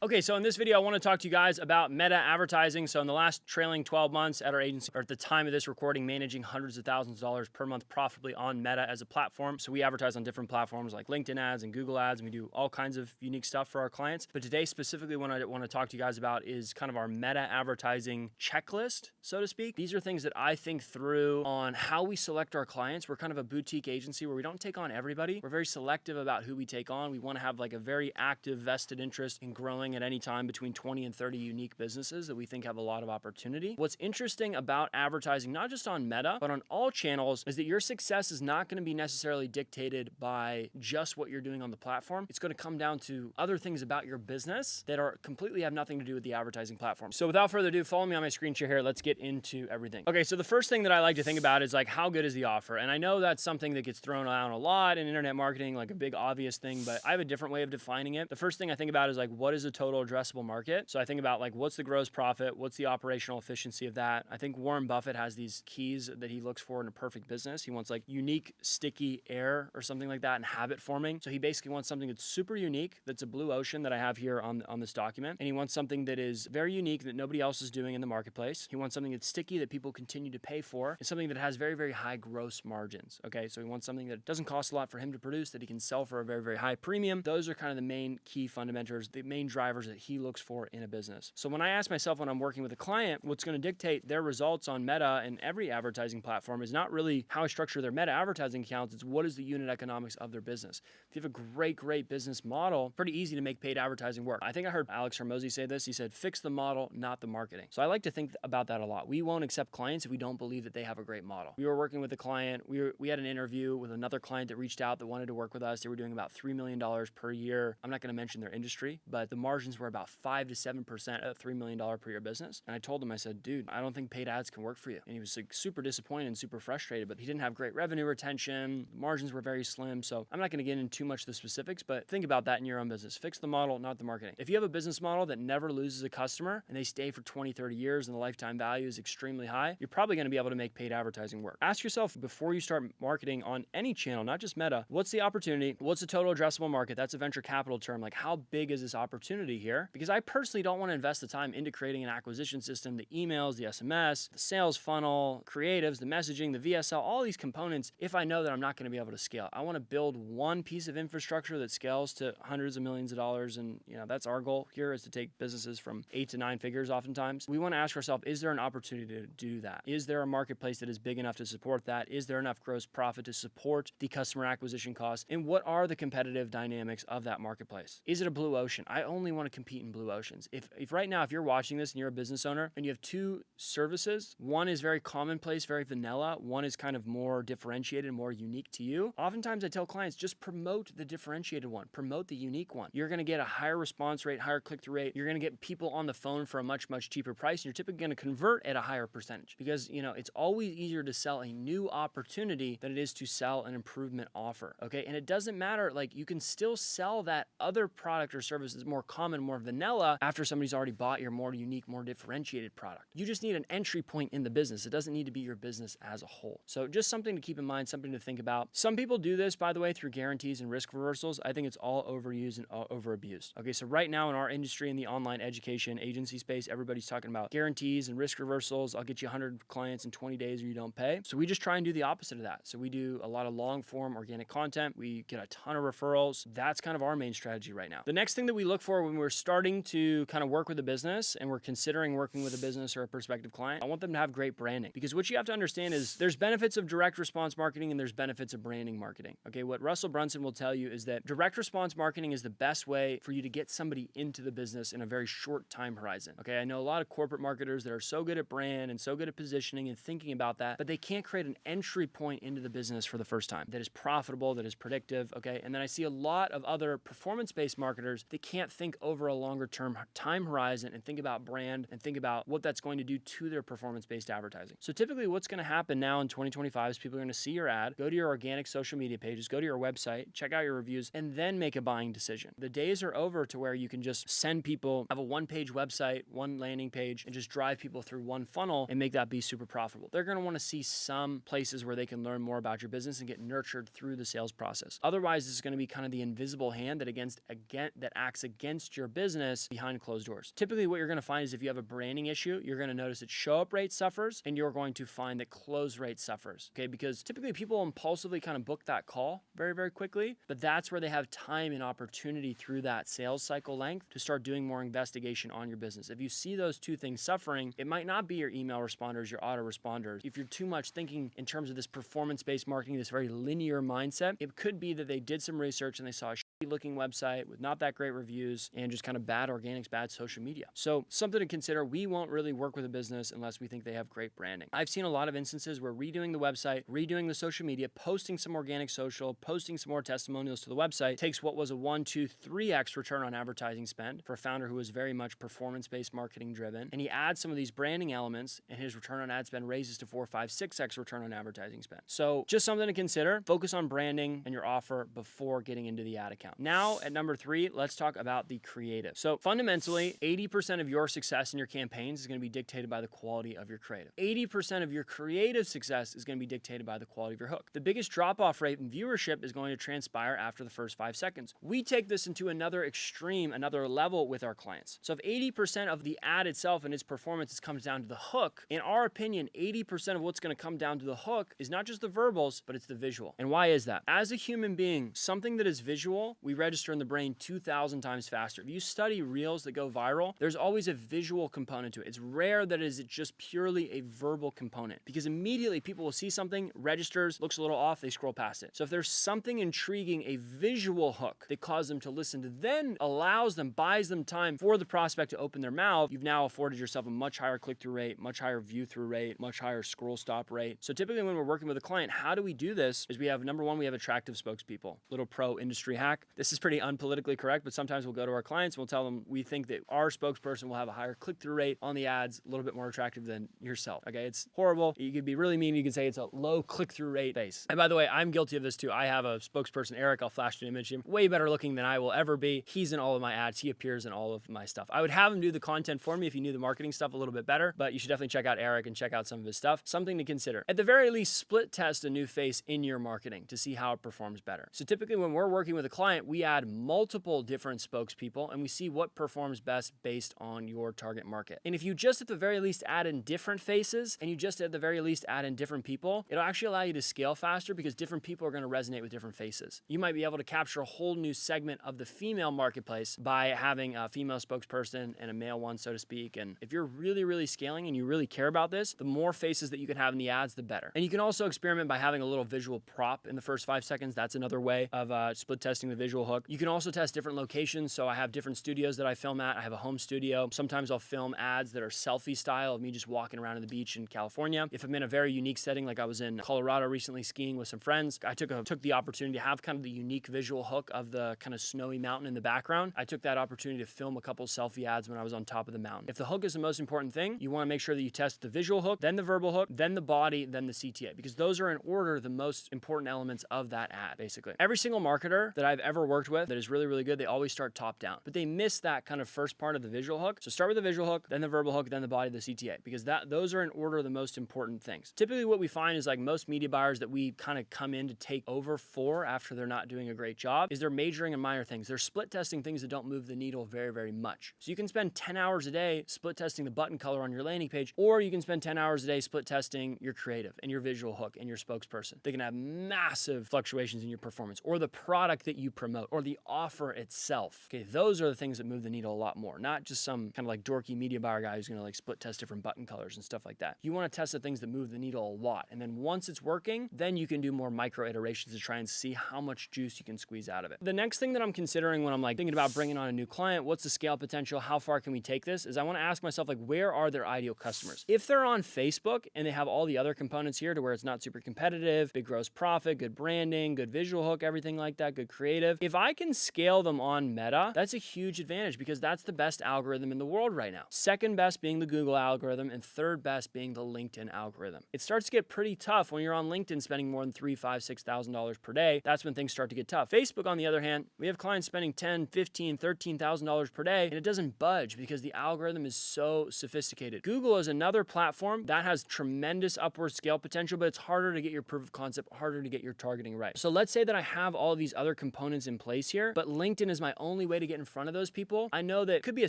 Okay, so in this video, I want to talk to you guys about meta advertising. So in the last trailing 12 months at our agency, or at the time of this recording, managing hundreds of thousands of dollars per month profitably on Meta as a platform. So we advertise on different platforms like LinkedIn ads and Google ads, and we do all kinds of unique stuff for our clients. But today, specifically, what I want to talk to you guys about is kind of our meta advertising checklist, so to speak. These are things that I think through on how we select our clients. We're kind of a boutique agency where we don't take on everybody. We're very selective about who we take on. We want to have like a very active, vested interest in growing at any time between 20 and 30 unique businesses that we think have a lot of opportunity. What's interesting about advertising, not just on Meta, but on all channels, is that your success is not going to be necessarily dictated by just what you're doing on the platform. It's going to come down to other things about your business that are completely have nothing to do with the advertising platform. So without further ado, follow me on my screen share here. Let's get into everything. Okay, so the first thing that I like to think about is like, how good is the offer? And I know that's something that gets thrown around a lot in internet marketing, like a big obvious thing, but I have a different way of defining it. The first thing I think about is like, what is the total addressable market? So I think about like, what's the gross profit? What's the operational efficiency of that? I think Warren Buffett has these keys that he looks for in a perfect business. He wants like unique, sticky air or something like that and habit forming. So he basically wants something that's super unique, that's a blue ocean that I have here on this document. And he wants something that is very unique that nobody else is doing in the marketplace. He wants something that's sticky that people continue to pay for, and something that has very, very high gross margins. Okay, so he wants something that doesn't cost a lot for him to produce, that he can sell for a very, very high premium. Those are kind of the main key fundamentals, the main drivers that he looks for in a business. So when I ask myself when I'm working with a client, what's going to dictate their results on Meta and every advertising platform is not really how I structure their Meta advertising accounts, it's what is the unit economics of their business. If you have a great business model, pretty easy to make paid advertising work. I think I heard Alex Hormozi say this. He said, fix the model, not the marketing. So I like to think about that a lot. We won't accept clients if we don't believe that they have a great model. We were working with a client. We had an interview with another client that reached out that wanted to work with us. They were doing about $3 million per year. I'm not going to mention their industry, but the margins were about 5 to 7% of $3 million per year business. And I told him, I said, dude, I don't think paid ads can work for you. And he was like super disappointed and super frustrated, but he didn't have great revenue retention. The margins were very slim. So I'm not going to get into too much of the specifics, but think about that in your own business. Fix the model, not the marketing. If you have a business model that never loses a customer and they stay for 20, 30 years and the lifetime value is extremely high, you're probably going to be able to make paid advertising work. Ask yourself before you start marketing on any channel, not just Meta, what's the opportunity? What's the total addressable market? That's a venture capital term. Like, how big is this opportunity here? Because I personally don't want to invest the time into creating an acquisition system, the emails, the SMS, the sales funnel, creatives, the messaging, the VSL, all these components if I know that I'm not going to be able to scale. I want to build one piece of infrastructure that scales to hundreds of millions of dollars. And that's our goal here, is to take businesses from 8 to 9 figures oftentimes. We want to ask ourselves, is there an opportunity to do that? Is there a marketplace that is big enough to support that? Is there enough gross profit to support the customer acquisition costs? And what are the competitive dynamics of that marketplace? Is it a blue ocean? I only want to compete in blue oceans. If right now, if you're watching this and you're a business owner and you have 2 services, one is very commonplace, very vanilla, one is kind of more differentiated, more unique to you. Oftentimes I tell clients, just promote the differentiated one, promote the unique one. You're going to get a higher response rate, higher click-through rate. You're going to get people on the phone for a much, much cheaper price. And you're typically going to convert at a higher percentage because, it's always easier to sell a new opportunity than it is to sell an improvement offer. Okay. And it doesn't matter. Like, you can still sell that other product or service that's more common, more vanilla after somebody's already bought your more unique, more differentiated product. You just need an entry point in the business. It doesn't need to be your business as a whole. So just something to keep in mind, something to think about. Some people do this, by the way, through guarantees and risk reversals. I think it's all overused and over abused. Okay, so right now in our industry, in the online education agency space, everybody's talking about guarantees and risk reversals. I'll get you 100 clients in 20 days or you don't pay. So we just try and do the opposite of that. So we do a lot of long form organic content. We get a ton of referrals. That's kind of our main strategy right now. The next thing that we look for when we're starting to kind of work with a business and we're considering working with a business or a prospective client, I want them to have great branding. Because what you have to understand is there's benefits of direct response marketing and there's benefits of branding marketing. Okay, what Russell Brunson will tell you is that direct response marketing is the best way for you to get somebody into the business in a very short time horizon. Okay, I know a lot of corporate marketers that are so good at brand and so good at positioning and thinking about that, but they can't create an entry point into the business for the first time that is profitable, that is predictive. Okay, and then I see a lot of other performance-based marketers that can't think over a longer term time horizon and think about brand and think about what that's going to do to their performance-based advertising. So typically what's going to happen now in 2025 is people are going to see your ad, go to your organic social media pages, go to your website, check out your reviews, and then make a buying decision. The days are over to where you can just send people, have a one-page website, one landing page, and just drive people through one funnel and make that be super profitable. They're going to want to see some places where they can learn more about your business and get nurtured through the sales process. Otherwise, this is going to be kind of the invisible hand that acts against test your business behind closed doors. Typically what you're going to find is if you have a branding issue, you're going to notice that show up rate suffers and you're going to find that close rate suffers. Okay, because typically people impulsively kind of book that call very, very quickly, but that's where they have time and opportunity through that sales cycle length to start doing more investigation on your business. If you see those two things suffering, it might not be your email responders, your autoresponders. If you're too much thinking in terms of this performance-based marketing, this very linear mindset, it could be that they did some research and they saw a looking website with not that great reviews and just kind of bad organics, bad social media. So something to consider, we won't really work with a business unless we think they have great branding. I've seen a lot of instances where redoing the website, redoing the social media, posting some organic social, posting some more testimonials to the website takes what was a 1, 2, 3x return on advertising spend for a founder who was very much performance-based marketing driven. And he adds some of these branding elements and his return on ad spend raises to 4, 5, 6x return on advertising spend. So just something to consider. Focus on branding and your offer before getting into the ad account. Now at number 3, let's talk about the creative. So fundamentally, 80% of your success in your campaigns is going to be dictated by the quality of your creative. 80% of your creative success is going to be dictated by the quality of your hook. The biggest drop-off rate in viewership is going to transpire after the first 5 seconds. We take this into another extreme, another level with our clients. So if 80% of the ad itself and its performance comes down to the hook, in our opinion, 80% of what's going to come down to the hook is not just the verbals, but it's the visual. And why is that? As a human being, something that is visual, we register in the brain 2,000 times faster. If you study reels that go viral, there's always a visual component to it. It's rare that it is just purely a verbal component because immediately people will see something, registers, looks a little off, they scroll past it. So if there's something intriguing, a visual hook that causes them to listen to, then allows them, buys them time for the prospect to open their mouth, you've now afforded yourself a much higher click-through rate, much higher view-through rate, much higher scroll stop rate. So typically when we're working with a client, how do we do this? Is we have, number one, we have attractive spokespeople. Little pro industry hack. This is pretty unpolitically correct, but sometimes we'll go to our clients and we'll tell them we think that our spokesperson will have a higher click-through rate on the ads, a little bit more attractive than yourself. Okay, it's horrible. You could be really mean. You could say it's a low click-through rate base. And by the way, I'm guilty of this too. I have a spokesperson, Eric. I'll flash an image. Him way better looking than I will ever be. He's in all of my ads. He appears in all of my stuff. I would have him do the content for me if he knew the marketing stuff a little bit better, but you should definitely check out Eric and check out some of his stuff. Something to consider. At the very least, split test a new face in your marketing to see how it performs better. So typically when we're working with a client, we add multiple different spokespeople and we see what performs best based on your target market. And if you just at the very least add in different faces and you just at the very least add in different people, it'll actually allow you to scale faster because different people are going to resonate with different faces. You might be able to capture a whole new segment of the female marketplace by having a female spokesperson and a male one, so to speak. And if you're really, really scaling and you really care about this, the more faces that you can have in the ads, the better. And you can also experiment by having a little visual prop in the first 5 seconds. That's another way of split testing the visual hook. You can also test different locations. So I have different studios that I film at. I have a home studio. Sometimes I'll film ads that are selfie style of me just walking around on the beach in California. If I'm in a very unique setting, like I was in Colorado recently skiing with some friends, I took the opportunity to have kind of the unique visual hook of the kind of snowy mountain in the background. I took that opportunity to film a couple selfie ads when I was on top of the mountain. If the hook is the most important thing, you want to make sure that you test the visual hook, then the verbal hook, then the body, then the CTA, because those are in order the most important elements of that ad, basically. Every single marketer that I've ever worked with that is really, really good, they always start top down, but they miss that kind of first part of the visual hook. So start with the visual hook, then the verbal hook, then the body, the CTA, because those are in order the most important things. Typically what we find is like most media buyers that we kind of come in to take over for after they're not doing a great job is they're majoring in minor things. They're split testing things that don't move the needle very, very much. So you can spend 10 hours a day split testing the button color on your landing page, or you can spend 10 hours a day split testing your creative and your visual hook and your spokesperson. They can have massive fluctuations in your performance or the product that you promote or the offer itself. Okay, those are the things that move the needle a lot more, not just some kind of like dorky media buyer guy who's gonna like split test different button colors and stuff like that. You wanna test the things that move the needle a lot. And then once it's working, then you can do more micro iterations to try and see how much juice you can squeeze out of it. The next thing that I'm considering when I'm like thinking about bringing on a new client, what's the scale potential? How far can we take this? Is I wanna ask myself like, where are their ideal customers? If they're on Facebook and they have all the other components here to where it's not super competitive, big gross profit, good branding, good visual hook, everything like that, good creative. If I can scale them on Meta, that's a huge advantage because that's the best algorithm in the world right now. Second best being the Google algorithm and third best being the LinkedIn algorithm. It starts to get pretty tough when you're on LinkedIn spending more than $3,000, $5,000, $6,000 per day. That's when things start to get tough. Facebook, on the other hand, we have clients spending $10,000, $15,000, $13,000 per day and it doesn't budge because the algorithm is so sophisticated. Google is another platform that has tremendous upward scale potential, but it's harder to get your proof of concept, harder to get your targeting right. So let's say that I have all of these other components incentives in place here, but LinkedIn is my only way to get in front of those people. I know that it could be a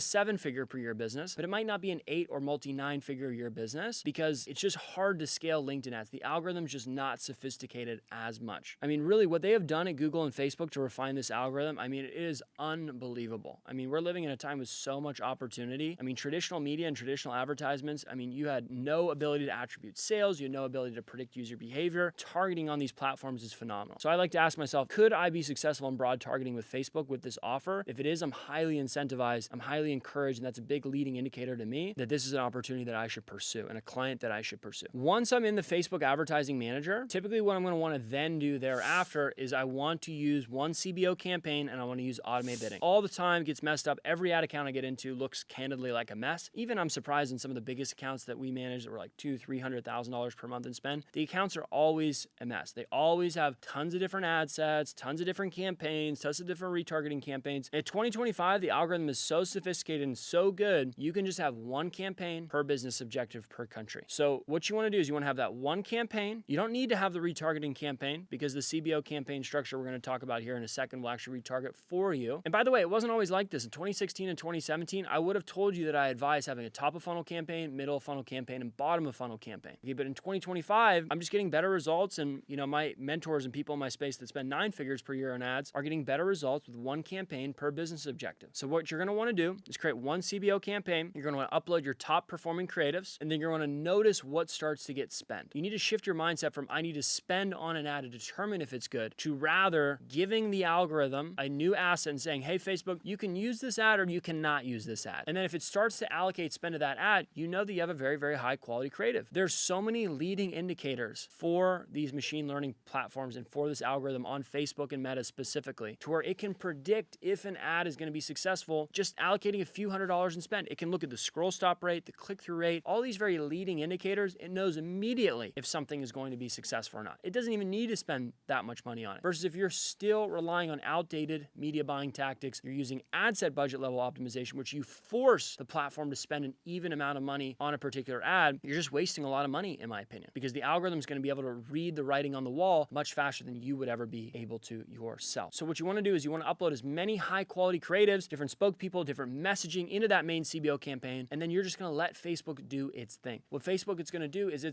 7-figure per year business, but it might not be an 8 or multi-9-figure year business because it's just hard to scale LinkedIn ads. The algorithm's just not sophisticated as much. I mean, really what they have done at Google and Facebook to refine this algorithm, I mean, it is unbelievable. I mean, we're living in a time with so much opportunity. I mean, traditional media and traditional advertisements, I mean, you had no ability to attribute sales, you had no ability to predict user behavior. Targeting on these platforms is phenomenal. So I like to ask myself, could I be successful in broad targeting with Facebook with this offer? If it is, I'm highly incentivized, I'm highly encouraged, and that's a big leading indicator to me that this is an opportunity that I should pursue and a client that I should pursue. Once I'm in the Facebook Advertising Manager, typically what I'm going to want to then do thereafter is I want to use one CBO campaign and I want to use automated bidding. All the time gets messed up. Every ad account I get into looks candidly like a mess. Even I'm surprised in some of the biggest accounts that we manage that were like $200,000-$300,000 per month in spend. The accounts are always a mess. They always have tons of different ad sets, tons of different campaigns, tons of different retargeting campaigns. In 2025, the algorithm is so sophisticated and so good, you can just have one campaign per business objective per country. So what you want to do is you want to have that one campaign. You don't need to have the retargeting campaign because the CBO campaign structure we're going to talk about here in a second will actually retarget for you. And by the way, it wasn't always like this. In 2016 and 2017, I would have told you that I advise having a top of funnel campaign, middle of funnel campaign, and bottom of funnel campaign. Okay, but in 2025, I'm just getting better results, and my mentors and people in my space that spend 9 figures per year on ads are getting better results with one campaign per business objective. So what you're going to want to do is create one CBO campaign. You're going to want to upload your top performing creatives, and then you're going to notice what starts to get spent. You need to shift your mindset from I need to spend on an ad to determine if it's good to rather giving the algorithm a new asset and saying, hey, Facebook, you can use this ad or you cannot use this ad. And then if it starts to allocate spend to that ad, you know that you have a very, very high quality creative. There's so many leading indicators for these machine learning platforms and for this algorithm on Facebook and Meta specifically to where it can predict if an ad is going to be successful just allocating a few $100s in spend. It can look at the scroll stop rate, the click-through rate, all these very leading indicators. It knows immediately if something is going to be successful or not. It doesn't even need to spend that much money on it. Versus if you're still relying on outdated media buying tactics, you're using ad set budget level optimization, which you force the platform to spend an even amount of money on a particular ad, you're just wasting a lot of money, in my opinion, because the algorithm is going to be able to read the writing on the wall much faster than you would ever be able to yourself. So what you want to do is you want to upload as many high quality creatives, different spoke people, different messaging into that main CBO campaign, and then you're just going to let Facebook do its thing. What Facebook is going to do is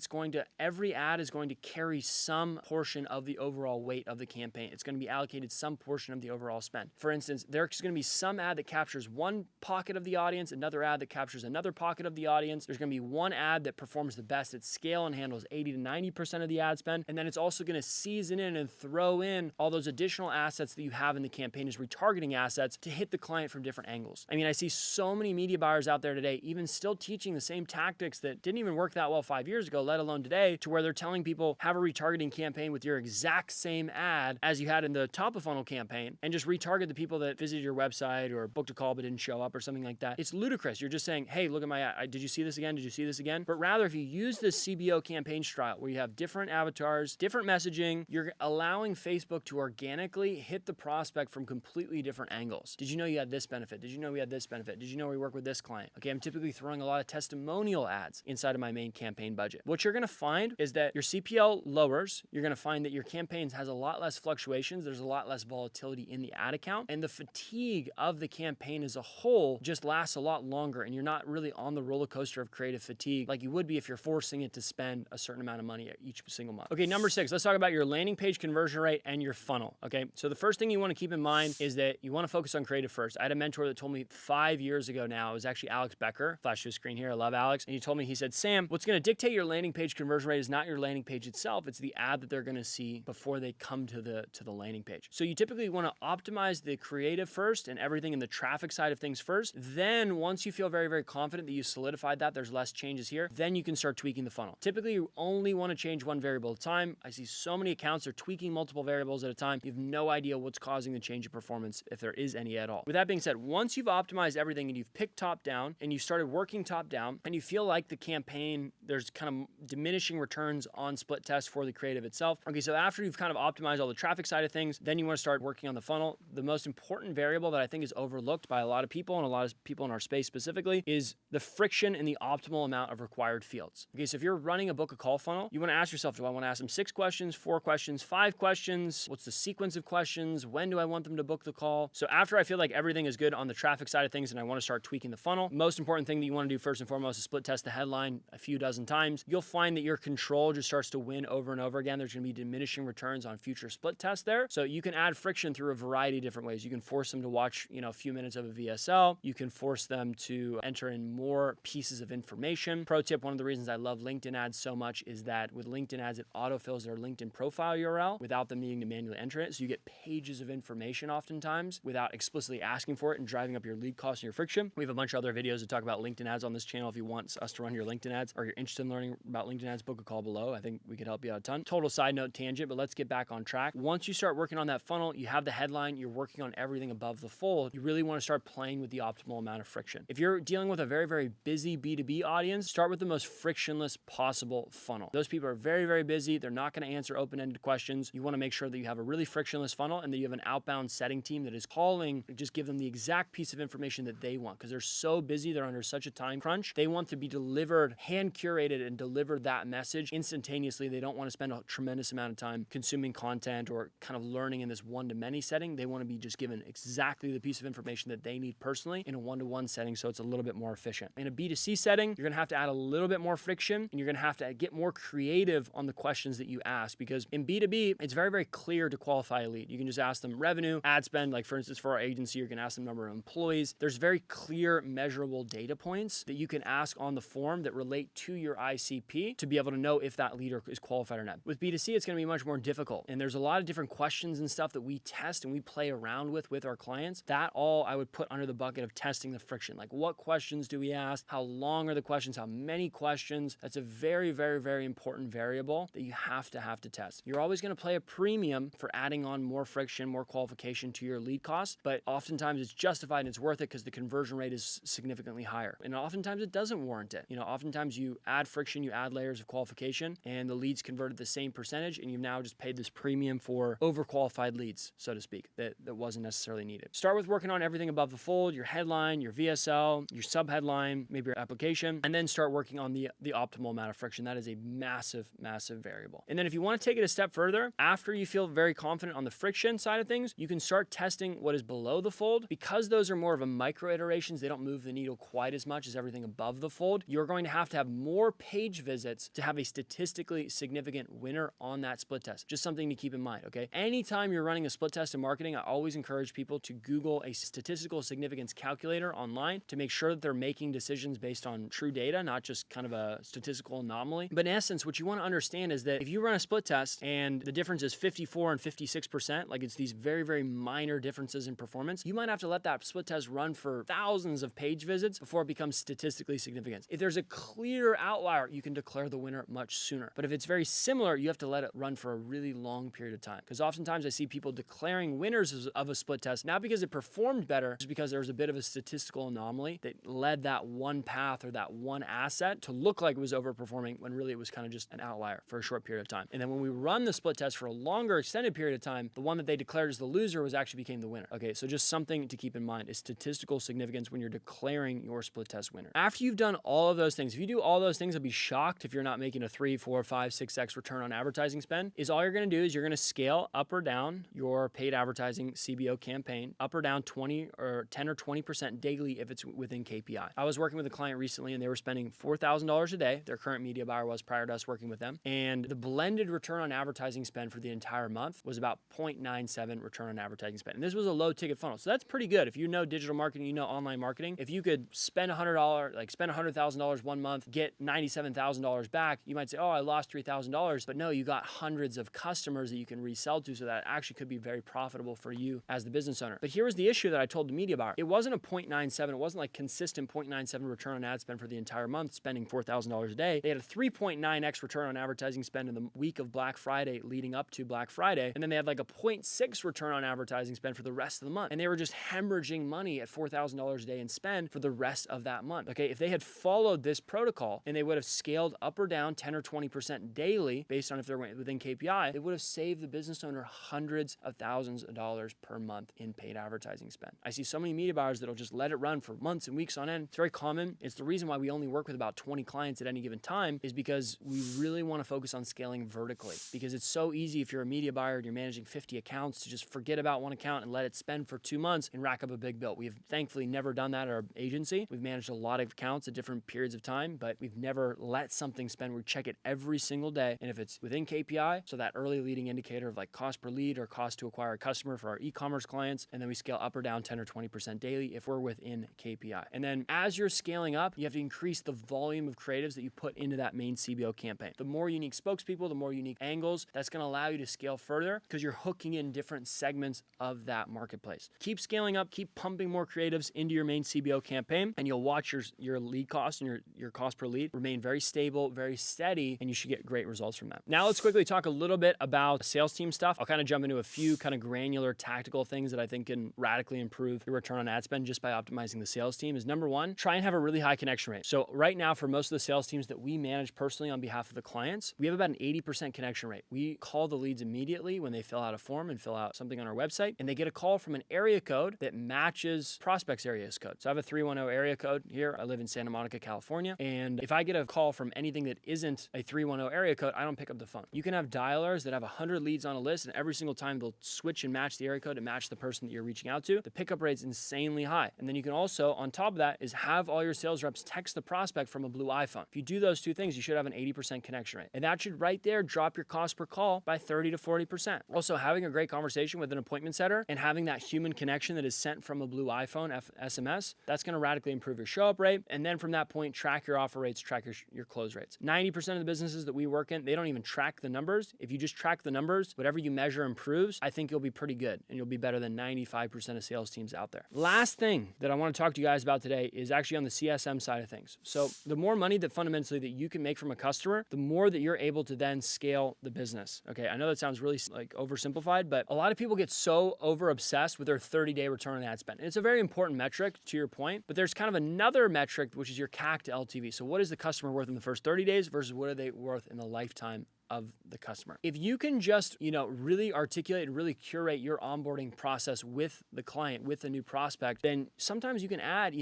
every ad is going to carry some portion of the overall weight of the campaign. It's going to be allocated some portion of the overall spend. For instance, there's going to be some ad that captures one pocket of the audience, another ad that captures another pocket of the audience. There's going to be one ad that performs the best at scale and handles 80 to 90% of the ad spend. And then it's also going to season in and throw in all those additional assets that you have in the campaign as retargeting assets to hit the client from different angles. I mean, I see so many media buyers out there today, even still teaching the same tactics that didn't even work that well 5 years ago, let alone today, to where they're telling people have a retargeting campaign with your exact same ad as you had in the top of funnel campaign and just retarget the people that visited your website or booked a call but didn't show up or something like that. It's ludicrous. You're just saying, hey, look at my ad. Did you see this again? Did you see this again? But rather, if you use this CBO campaign style where you have different avatars, different messaging, you're allowing Facebook to organically hit the prospect from completely different angles. Did you know you had this benefit? Did you know we had this benefit? Did you know we work with this client? Okay, I'm typically throwing a lot of testimonial ads inside of my main campaign budget. What you're going to find is that your CPL lowers. You're going to find that your campaigns has a lot less fluctuations. There's a lot less volatility in the ad account, and the fatigue of the campaign as a whole just lasts a lot longer, and you're not really on the roller coaster of creative fatigue like you would be if you're forcing it to spend a certain amount of money each single month. Okay, number 6, let's talk about your landing page conversion rate and your funnel. Okay, so the first thing you want to keep in mind is that you want to focus on creative first. I had a mentor that told me 5 years ago now, it was actually Alex Becker, flash to the screen here, I love Alex, and he told me, he said, Sam, what's going to dictate your landing page conversion rate is not your landing page itself, it's the ad that they're going to see before they come to the landing page. So you typically want to optimize the creative first and everything in the traffic side of things first. Then once you feel very, very confident that you solidified that, there's less changes here, then you can start tweaking the funnel. Typically, you only want to change one variable at a time. I see so many accounts are tweaking multiple variables at a time. You have no idea what's causing the change of performance, if there is any at all. With that being said, once you've optimized everything and you've picked top down and you started working top down and you feel like the campaign, there's kind of diminishing returns on split test for the creative itself. Okay, so after you've kind of optimized all the traffic side of things, then you want to start working on the funnel. The most important variable that I think is overlooked by a lot of people and a lot of people in our space specifically is the friction in the optimal amount of required fields. Okay, so if you're running a book a call funnel, you want to ask yourself, do I want to ask them 6 questions, 4 questions, 5 questions? What's the sequence of questions? questions? When do I want them to book the call? So after I feel like everything is good on the traffic side of things and I want to start tweaking the funnel, most important thing that you want to do first and foremost is split test the headline a few dozen times. You'll find that your control just starts to win over and over again. There's going to be diminishing returns on future split tests there. So you can add friction through a variety of different ways. You can force them to watch, a few minutes of a VSL. You can force them to enter in more pieces of information. Pro tip, one of the reasons I love LinkedIn ads so much is that with LinkedIn ads, it autofills their LinkedIn profile URL without them needing to manually enter it. So you get pages of information oftentimes without explicitly asking for it and driving up your lead costs and your friction. We have a bunch of other videos that talk about LinkedIn ads on this channel. If you want us to run your LinkedIn ads or you're interested in learning about LinkedIn ads, book a call below. I think we could help you out a ton. Total side note tangent, but let's get back on track. Once you start working on that funnel, you have the headline, you're working on everything above the fold. You really want to start playing with the optimal amount of friction. If you're dealing with a very, very busy B2B audience, start with the most frictionless possible funnel. Those people are very, very busy. They're not going to answer open-ended questions. You want to make sure that you have a really frictionless funnel and that you have an outbound setting team that is calling, just give them the exact piece of information that they want because they're so busy. They're under such a time crunch. They want to be delivered, hand curated and delivered that message instantaneously. They don't want to spend a tremendous amount of time consuming content or kind of learning in this one-to-many setting. They want to be just given exactly the piece of information that they need personally in a one-to-one setting so it's a little bit more efficient. In a B2C setting, you're going to have to add a little bit more friction and you're going to have to get more creative on the questions that you ask because in B2B, it's very, very clear to qualify a lead. You can just ask them revenue, ad spend, like for instance, for our agency, you're going to ask them number of employees. There's very clear measurable data points that you can ask on the form that relate to your ICP to be able to know if that leader is qualified or not. With B2C, it's going to be much more difficult. And there's a lot of different questions and stuff that we test and we play around with our clients. That all I would put under the bucket of testing the friction. Like what questions do we ask? How long are the questions? How many questions? That's a very, very, very important variable that you have to test. You're always going to play a premium for adding on more friction, more qualification to your lead costs, but oftentimes it's justified and it's worth it because the conversion rate is significantly higher. And oftentimes it doesn't warrant it. Oftentimes you add friction, you add layers of qualification and the leads converted the same percentage and you've now just paid this premium for overqualified leads, so to speak, that wasn't necessarily needed. Start with working on everything above the fold, your headline, your VSL, your subheadline, maybe your application, and then start working on the optimal amount of friction. That is a massive, massive variable. And then if you want to take it a step further, after you feel very confident on the friction side of things, you can start testing what is below the fold. Because those are more of a micro iterations, they don't move the needle quite as much as everything above the fold. You're going to have more page visits to have a statistically significant winner on that split test. Just something to keep in mind, okay? Anytime you're running a split test in marketing, I always encourage people to Google a statistical significance calculator online to make sure that they're making decisions based on true data, not just kind of a statistical anomaly. But in essence, what you want to understand is that if you run a split test and the difference is 54 and 56%, like it's these very, very minor differences in performance, you might have to let that split test run for thousands of page visits before it becomes statistically significant. If there's a clear outlier, you can declare the winner much sooner. But if it's very similar, you have to let it run for a really long period of time. Because oftentimes I see people declaring winners of a split test, not because it performed better, just because there was a bit of a statistical anomaly that led that one path or that one asset to look like it was overperforming when really it was kind of just an outlier for a short period of time. And then when we run the split test for a longer extended period of time, the one that they declared as the loser became the winner. Okay, so just something to keep in mind is statistical significance when you're declaring your split test winner. After you've done all of those things, if you do all those things, I'll be shocked if you're not making a 3, 4, 5, 6x return on advertising spend. Is all you're going to do is you're going to scale up or down your paid advertising CBO campaign, up or down 20 or 10 or 20% daily if it's within KPI. I was working with a client recently and they were spending $4,000 a day. Their current media buyer was prior to us working with them. And the blended return on advertising spend for the entire month was about 0.97 return on advertising spend. And this was a low ticket funnel. So that's pretty good. If you know digital marketing, you know online marketing, if you could spend $100,000 one month, get $97,000 back, you might say, oh, I lost $3,000. But no, you got hundreds of customers that you can resell to. So that actually could be very profitable for you as the business owner. But here was the issue that I told the media buyer. It wasn't a 0.97. It wasn't like consistent 0.97 return on ad spend for the entire month, spending $4,000 a day. They had a 3.9x return on advertising spend in the week of Black Friday leading up to Black Friday. And then they had like a 0.6 return on advertising spend for the rest of the month. And they were just hemorrhaging money at $4,000 a day in spend for the rest of that month. Okay, if they had followed this protocol and they would have scaled up or down 10 or 20% daily based on if they're within KPI, it would have saved the business owner hundreds of thousands of dollars per month in paid advertising spend. I see so many media buyers that'll just let it run for months and weeks on end. It's very common. It's the reason why we only work with about 20 clients at any given time is because we really want to focus on scaling vertically because it's so easy if you're a media buyer and you're managing 50 accounts accounts to just forget about one account and let it spend for 2 months and rack up a big bill. We've thankfully never done that at our agency. We've managed a lot of accounts at different periods of time, but we've never let something spend. We check it every single day. And if it's within KPI, so that early leading indicator of like cost per lead or cost to acquire a customer for our e-commerce clients, and then we scale up or down 10 or 20% daily if we're within KPI. And then as you're scaling up, you have to increase the volume of creatives that you put into that main CBO campaign. The more unique spokespeople, the more unique angles, that's going to allow you to scale further because you're hooking in different segments of that marketplace. Keep scaling up, keep pumping more creatives into your main CBO campaign, and you'll watch your lead cost and your cost per lead remain very stable, very steady, and you should get great results from that. Now let's quickly talk a little bit about sales team stuff. I'll kind of jump into a few kind of granular tactical things that I think can radically improve your return on ad spend just by optimizing the sales team. Is number one, try and have a really high connection rate. So right now, for most of the sales teams that we manage personally on behalf of the clients, we have about an 80% connection rate. We call the leads immediately when they fill out a form and fill out something on our website, and they get a call from an area code that matches prospect's area code. So I have a 310 area code here. I live in Santa Monica, California. And if I get a call from anything that isn't a 310 area code, I don't pick up the phone. You can have dialers that have 100 leads on a list, and every single time they'll switch and match the area code and match the person that you're reaching out to. The pickup rate's insanely high. And then you can also, on top of that, is have all your sales reps text the prospect from a blue iPhone. If you do those two things, you should have an 80% connection rate. And that should right there drop your cost per call by 30 to 40%. Also, having a great conversation with an appointment setter and having that human connection that is sent from a blue iPhone SMS, that's going to radically improve your show up rate. And then from that point, track your offer rates, track your close rates. 90% of the businesses that we work in, they don't even track the numbers. If you just track the numbers, whatever you measure improves, I think you'll be pretty good and you'll be better than 95% of sales teams out there. Last thing that I want to talk to you guys about today is actually on the CSM side of things. So the more money that fundamentally that you can make from a customer, the more that you're able to then scale the business. Okay, I know that sounds really like oversimplified, but a lot of people get so over obsessed with their 30-day return on ad spend. And it's a very important metric to your point, but there's kind of another metric, which is your CAC to LTV. So what is the customer worth in the first 30 days versus what are they worth in the lifetime of the customer? If you can just, really articulate and really curate your onboarding process with the client, with the new prospect, then sometimes you can add,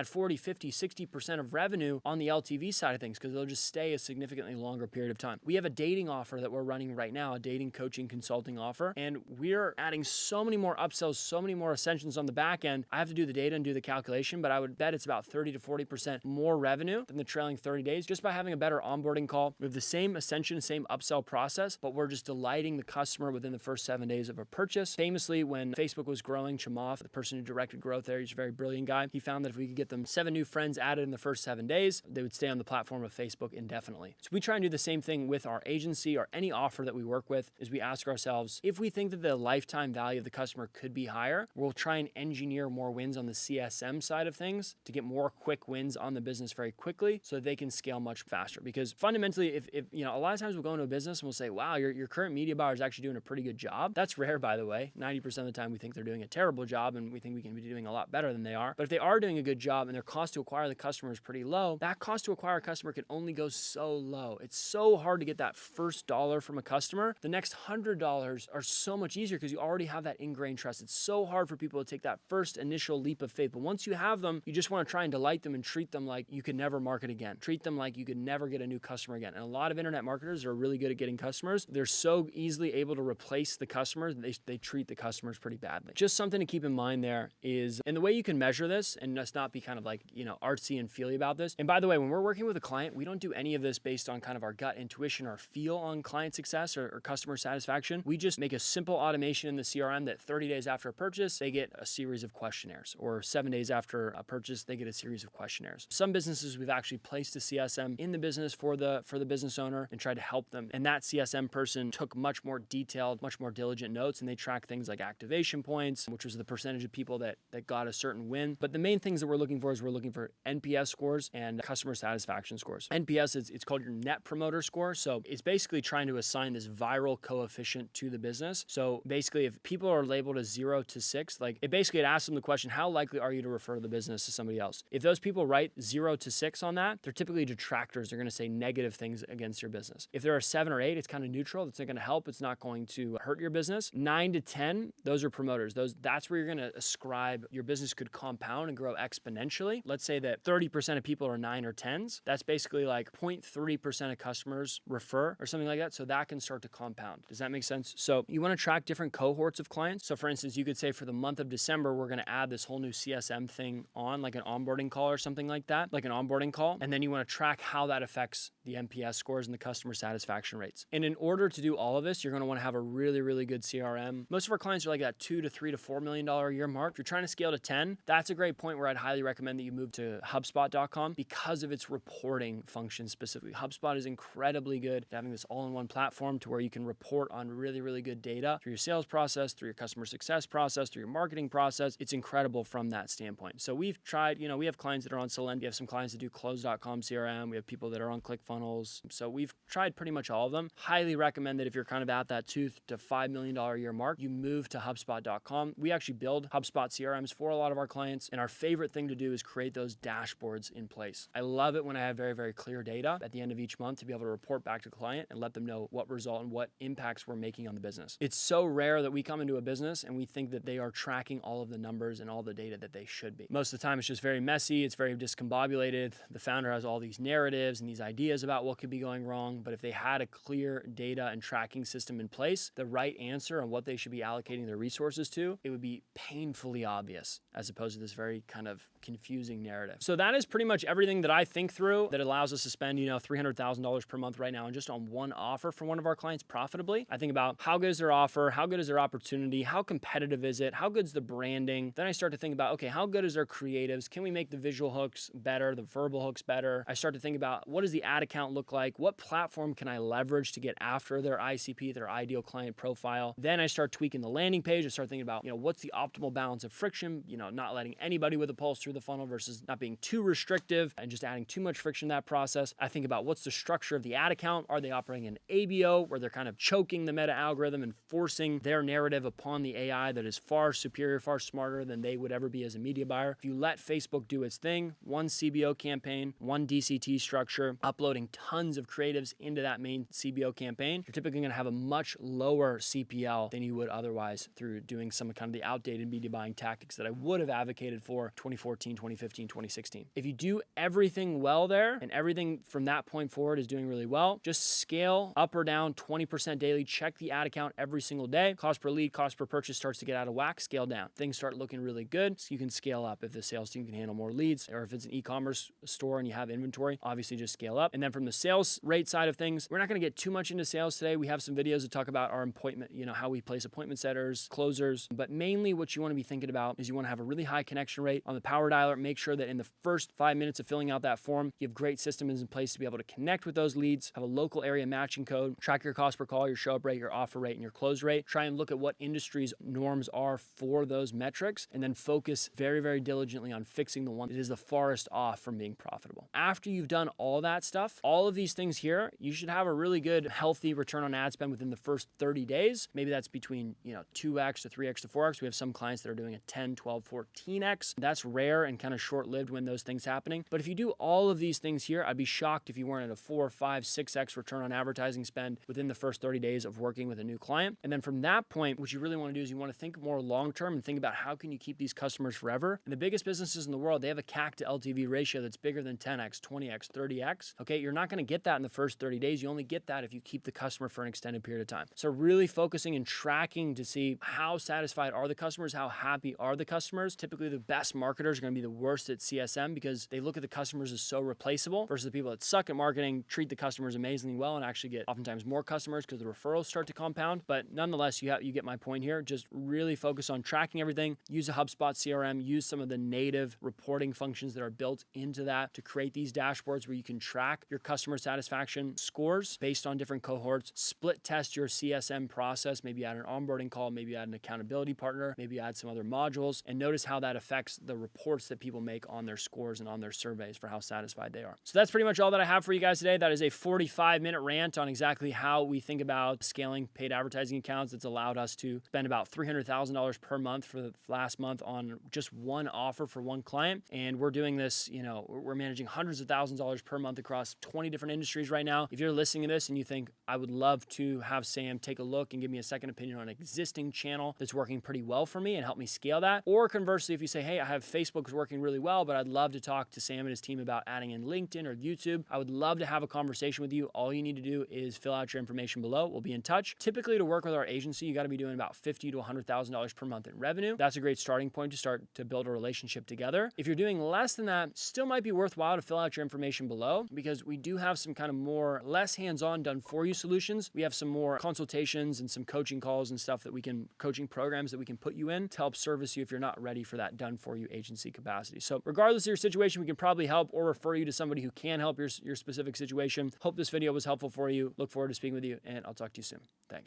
40, 50, 60% of revenue on the LTV side of things because they'll just stay a significantly longer period of time. We have a dating offer that we're running right now, a dating coaching consulting offer, and we're adding so many more upsells, so many more ascensions on the back end. I have to do the data and do the calculation, but I would bet it's about 30 to 40% more revenue than the trailing 30 days just by having a better onboarding call. We have the same ascension, same upsell process, but we're just delighting the customer within the first 7 days of a purchase. Famously, when Facebook was growing, Chamath, the person who directed growth there, he's a very brilliant guy. He found that if we could get them 7 new friends added in the first 7 days, they would stay on the platform of Facebook indefinitely. So we try and do the same thing with our agency or any offer that we work with is we ask ourselves, if we think that the lifetime value of the customer could be higher, we'll try and engineer more wins on the CSM side of things to get more quick wins on the business very quickly so that they can scale much faster. Because fundamentally, if a lot of times we'll go into a business and we'll say, wow, your current media buyer is actually doing a pretty good job. That's rare, by the way. 90% of the time we think they're doing a terrible job and we think we can be doing a lot better than they are. But if they are doing a good job and their cost to acquire the customer is pretty low, that cost to acquire a customer can only go so low. It's so hard to get that first dollar from a customer. The next $100 are so much easier because you already have that ingrained trust. It's so hard for people to take that first initial leap of faith. But once you have them, you just want to try and delight them and treat them like you could never market again. Treat them like you could never get a new customer again. And a lot of internet marketers are really good at getting customers. They're so easily able to replace the customers. They treat the customers pretty badly. Just something to keep in mind there is, and the way you can measure this and just not be kind of like, artsy and feely about this. And by the way, when we're working with a client, we don't do any of this based on kind of our gut intuition or feel on client success or customer satisfaction. We just make a simple automation in the CRM that 30 days after a purchase, they get a series of questionnaires, or 7 days after a purchase, they get a series of questionnaires. Some businesses, we've actually placed a CSM in the business for the business owner and tried to help them. And that CSM person took much more detailed, much more diligent notes, and they track things like activation points, which was the percentage of people that got a certain win. But the main things that we're looking for is we're looking for NPS scores and customer satisfaction scores. NPS it's called your net promoter score. So it's basically trying to assign this viral coefficient to the business. So basically, if people are labeled as 0 to 6, it asks them the question, how likely are you to refer the business to somebody else? If those people write 0 to 6 on that, they're typically detractors. They're going to say negative things against your business. If they're a 7 or 8, it's kind of neutral. That's not going to help. It's not going to hurt your business. 9 to 10, those are promoters. That's where you're going to ascribe your business could compound and grow exponentially. Let's say that 30% of people are 9 or 10s. That's basically like 0.3% of customers refer or something like that. So that can start to compound. Does that make sense? So you want to track different cohorts of clients. So for instance, you could say for the month of December, we're going to add this whole new CSM thing on, like an onboarding call or something like that, like an onboarding call. And then you want to track how that affects the NPS scores and the customer satisfaction rates. And in order to do all of this, you're going to want to have a really, really good CRM. Most of our clients are like that $2 to $3 to $4 million a year mark. If you're trying to scale to 10, that's a great point where I'd highly recommend that you move to HubSpot.com because of its reporting function specifically. HubSpot is incredibly good at having this all-in-one platform to where you can report on really, really good data through your sales process, through your customer success process, through your marketing process. It's incredible from that standpoint. So we've tried, we have clients that are on Selend. We have some clients that do Close.com CRM. We have people that are on ClickFunnels. So we've tried pretty much all of them. Highly recommend that if you're kind of at that $2 to $5 million a year mark, you move to HubSpot.com. We actually build HubSpot CRMs for a lot of our clients. And our favorite thing to do is create those dashboards in place. I love it when I have very, very clear data at the end of each month to be able to report back to the client and let them know what result and what impacts we're making on the business. It's so rare that we come into a business and we think that they are tracking all of the numbers and all the data that they should be. Most of the time, it's just very messy. It's very discombobulated. The founder has all these narratives and these ideas about what could be going wrong. But if they had a clear data and tracking system in place, the right answer on what they should be allocating their resources to, it would be painfully obvious as opposed to this very kind of confusing narrative. So that is pretty much everything that I think through that allows us to spend, $300,000 per month right now and just on one offer for one of our clients profitably. I think about how good is their offer? How good is their opportunity? How competitive is it? How good's the branding? Then I start to think about, okay, how good is their creatives? Can we make the visual hooks better, the verbal hooks better? I start to think about what does the ad account look like? What platform can I leverage to get after their ICP, their ideal client profile? Then I start tweaking the landing page. I start thinking about, what's the optimal balance of friction, not letting anybody with a pulse through the funnel versus not being too restrictive and just adding too much friction in that process. I think about what's the structure of the ad account. Are they operating an ABO where they're kind of choking the meta algorithm and forcing their narrative upon the AI that is far superior, far smarter than they would ever be as a media buyer? If you let Facebook do its thing, one CBO campaign, one DCT structure, uploading tons of creatives into that main CBO campaign, you're typically going to have a much lower CPL than you would otherwise through doing some kind of the outdated media buying tactics that I would have advocated for 2014, 2015, 2016. If you do everything well there and everything from that point forward is doing really well, just scale up or down 20% daily, check the ad account every single day. Cost per lead, cost per purchase starts to get out of whack, scale down. Things start looking really good, so you can scale up if the sales team can handle more leads, or if it's an e-commerce store and you have inventory, obviously just scale up. And then from the sales rate side of things, we're not going to get too much into sales today. We have some videos that talk about our appointment, how we place appointment setters, closers, but mainly what you want to be thinking about is you want to have a really high connection rate on the power dialer. Make sure that in the first 5 minutes of filling out that form, you have great systems in place to be able to connect with those leads, have a local area matching code, track your cost per call, your show up rate, your offer rate, and your close rate. Try and look at what industries norms are for those metrics, and then focus very, very diligently on fixing the one that is the farthest off from being profitable. After you've done all that stuff, all of these things here, you should have a really good, healthy return on ad spend within the first 30 days. Maybe that's between 2x to 3x to 4x. We have some clients that are doing a 10, 12, 14x. That's rare and kind of short-lived when those things happening. But if you do all of these things here, I'd be shocked if you weren't at a 4, 5, 6x return on advertising spend within the first 30 days of working with a new client. And then from that point, what you really want to do is you want to think more long-term and think about how can you keep these customers forever. And the biggest businesses in the world, they have a CAC to LTV ratio that's bigger than 10x, 20x, 30x. Okay, you're not going to get that in the first 30 days. You only get that if you keep the customer for an extended period of time. So really focusing and tracking to see how satisfied are the customers, how happy are the customers. Typically, the best marketers are going to be the worst at CSM because they look at the customers as so replaceable versus the people that suck at marketing, treat the customers amazingly well and actually get oftentimes more customers because the referrals start to compound. But nonetheless, you get my point here. Just really focus on tracking everything. Use a HubSpot CRM. Use some of the native reporting functions that are built into that to create these dashboards where you can track your customer satisfaction scores based on different cohorts. Split test your CSM process. Maybe add an onboarding call. Maybe add an accountability partner. Maybe add some other modules and notice how that affects the reports that people make on their scores and on their surveys for how satisfied they are. So that's pretty much all that I have for you guys today. That is a 45-minute rant on exactly how we think about scaling paid advertising accounts. It's allowed us to spend about $300,000 per month for the last month on just one offer for one client. And we're doing this, we're managing hundreds of thousands of dollars per month across 20 different industries right now. If you're listening listening to this and you think, I would love to have Sam take a look and give me a second opinion on an existing channel that's working pretty well for me and help me scale that. Or conversely, if you say, hey, I have Facebook is working really well, but I'd love to talk to Sam and his team about adding in LinkedIn or YouTube, I would love to have a conversation with you. All you need to do is fill out your information below. We'll be in touch. Typically, to work with our agency, you got to be doing about $50,000 to $100,000 per month in revenue. That's a great starting point to start to build a relationship together. If you're doing less than that, still might be worthwhile to fill out your information below, because we do have some kind of more less hands-on done for you solutions. We have some more consultations and some coaching calls and stuff that we can, coaching programs that we can put you in to help service you if you're not ready for that done for you agency capacity. So regardless of your situation, we can probably help or refer you to somebody who can help your specific situation. Hope this video was helpful for you. Look forward to speaking with you, and I'll talk to you soon. Thanks.